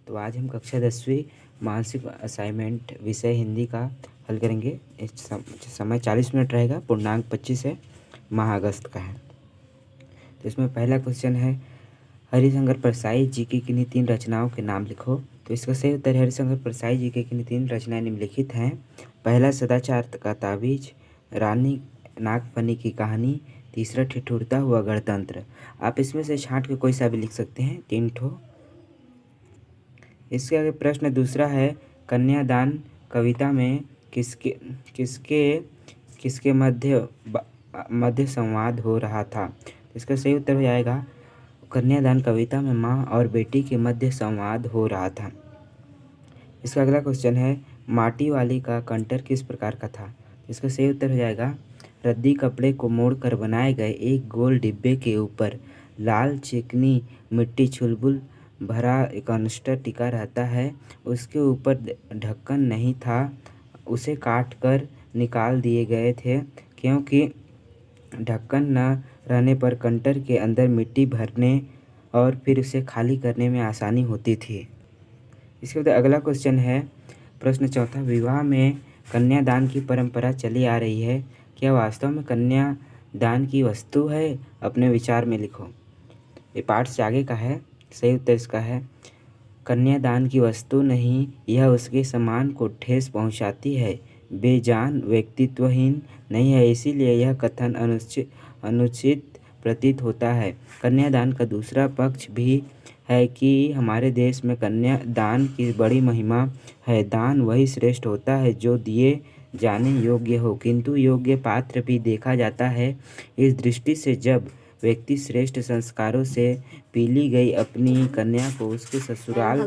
तो आज हम कक्षा 10वीं मानसिक असाइनमेंट विषय हिंदी का हल करेंगे। इस समय 40 मिनट रहेगा। पूर्णांक 25 है, माह अगस्त का है। तो इसमें पहला क्वेश्चन है, हरिशंकर परसाई जी की किन्हीं 3 रचनाओं के नाम लिखो। तो इसका सही उत्तर है, हरिशंकर परसाई जी की किन्हीं 3 रचनाएं निम्नलिखित हैं। पहला, सदाचार का ताबीज, रानी नागफनी की कहानी, तीसरा, ठिठुरता हुआ गणतंत्र। आप इसमें से छांट के कोई सा भी लिख सकते हैं, 3 ठो। इसके आगे प्रश्न दूसरा है, कन्यादान कविता में किसके किसके किसके मध्य संवाद हो रहा था। इसका सही उत्तर हो जाएगा, कन्यादान कविता में माँ और बेटी के मध्य संवाद हो रहा था। इसका अगला क्वेश्चन है, माटी वाली का कंटर किस प्रकार का था। इसका सही उत्तर हो जाएगा, रद्दी कपड़े को मोड़कर बनाए गए एक गोल डिब्बे के ऊपर लाल चिकनी मिट्टी चुलबुल भरा कनस्टर टिका रहता है। उसके ऊपर ढक्कन नहीं था, उसे काट कर निकाल दिए गए थे, क्योंकि ढक्कन न रहने पर कंटर के अंदर मिट्टी भरने और फिर उसे खाली करने में आसानी होती थी। इसके बाद अगला क्वेश्चन है, प्रश्न चौथा, विवाह में कन्यादान की परंपरा चली आ रही है, क्या वास्तव में कन्यादान की वस्तु है। अपने विचार में लिखो। ये पाठ से आगे का है। सही उत्तर इसका है, कन्यादान की वस्तु नहीं, यह उसके सम्मान को ठेस पहुंचाती है, बेजान व्यक्तित्वहीन नहीं है, इसीलिए यह कथन अनुचित प्रतीत होता है। कन्यादान का दूसरा पक्ष भी है कि हमारे देश में कन्यादान की बड़ी महिमा है। दान वही श्रेष्ठ होता है जो दिए जाने योग्य हो, किंतु योग्य पात्र भी देखा जाता है। इस दृष्टि से जब व्यक्ति श्रेष्ठ संस्कारों से पीली गई अपनी कन्या को उसके ससुराल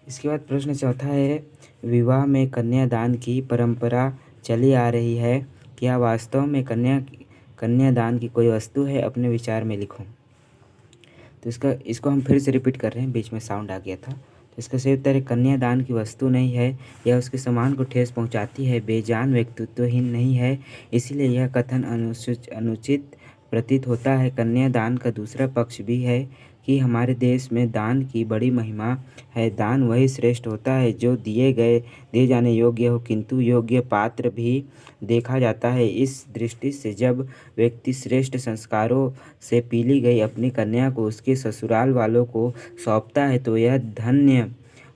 इसके बाद प्रश्न चौथा है, विवाह में कन्यादान की परंपरा चली आ रही है, क्या वास्तव में कन्यादान की कोई वस्तु है। अपने विचार में लिखो। तो इसको हम फिर से रिपीट कर रहे हैं, बीच में साउंड आ गया था। तो इसका सही उत्तर है, कन्यादान की वस्तु नहीं है, यह उसके सम्मान को ठेस पहुंचाती है, बेजान व्यक्तित्वहीन नहीं है, इसीलिए यह कथन अनुचित प्रतीत होता है। कन्यादान का दूसरा पक्ष भी है कि हमारे देश में दान की बड़ी महिमा है। दान वही श्रेष्ठ होता है जो दिए जाने योग्य हो, किंतु योग्य पात्र भी देखा जाता है। इस दृष्टि से जब व्यक्ति श्रेष्ठ संस्कारों से पीली गई अपनी कन्या को उसके ससुराल वालों को सौंपता है तो यह धन्य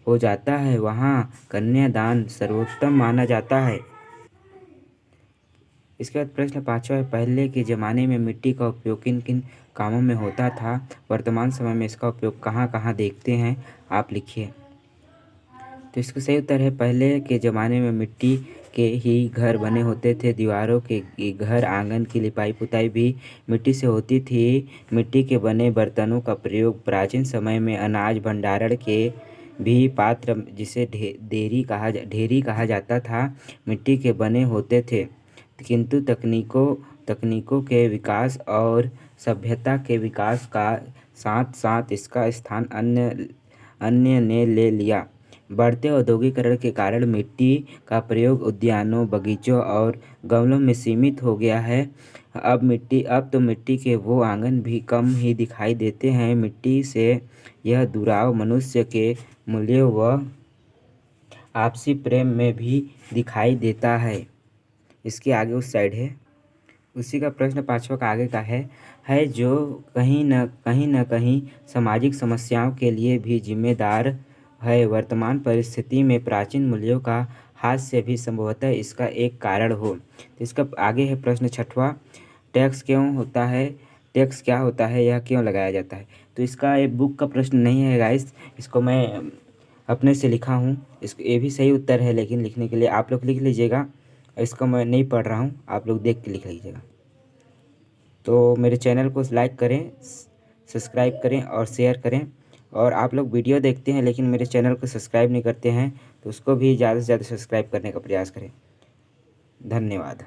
हो जाता है, वहाँ कन्यादान सर्वोत्तम माना जाता है। इसके बाद प्रश्न पाँचवा है, पहले के ज़माने में मिट्टी का उपयोग किन किन कामों में होता था, वर्तमान समय में इसका उपयोग कहाँ कहाँ देखते हैं। आप लिखिए। तो इसका सही उत्तर है, पहले के ज़माने में मिट्टी के ही घर बने होते थे। दीवारों के घर, आंगन की लिपाई पुताई भी मिट्टी से होती थी। मिट्टी के बने बर्तनों का प्रयोग प्राचीन समय में अनाज भंडारण के भी पात्र, जिसे ढेरी कहा जाता था, मिट्टी के बने होते थे, किंतु तकनीकों के विकास और सभ्यता के विकास का साथ साथ इसका स्थान अन्य ने ले लिया। बढ़ते औद्योगिकरण के कारण मिट्टी का प्रयोग उद्यानों, बगीचों और गमलों में सीमित हो गया है। अब तो मिट्टी के वो आंगन भी कम ही दिखाई देते हैं। मिट्टी से यह दुराव मनुष्य के मूल्यों व आपसी प्रेम में भी दिखाई देता है। इसके आगे उस साइड है, उसी का प्रश्न पाँचवा का आगे का है जो कहीं न कहीं सामाजिक समस्याओं के लिए भी जिम्मेदार है। वर्तमान परिस्थिति में प्राचीन मूल्यों का हास्य भी संभवतः इसका एक कारण हो। तो इसका आगे है प्रश्न छठवां, टैक्स क्या होता है, यह क्यों लगाया जाता है। तो इसका एक बुक का प्रश्न नहीं है गाइस, इसको मैं अपने से लिखा हूँ। इसको ये भी सही उत्तर है, लेकिन लिखने के लिए आप लोग लिख लीजिएगा। इसको मैं नहीं पढ़ रहा हूँ, आप लोग देख के लिख लीजिएगा। तो मेरे चैनल को लाइक करें, सब्सक्राइब करें और शेयर करें। और आप लोग वीडियो देखते हैं लेकिन मेरे चैनल को सब्सक्राइब नहीं करते हैं, तो उसको भी ज़्यादा से ज़्यादा सब्सक्राइब करने का प्रयास करें। धन्यवाद।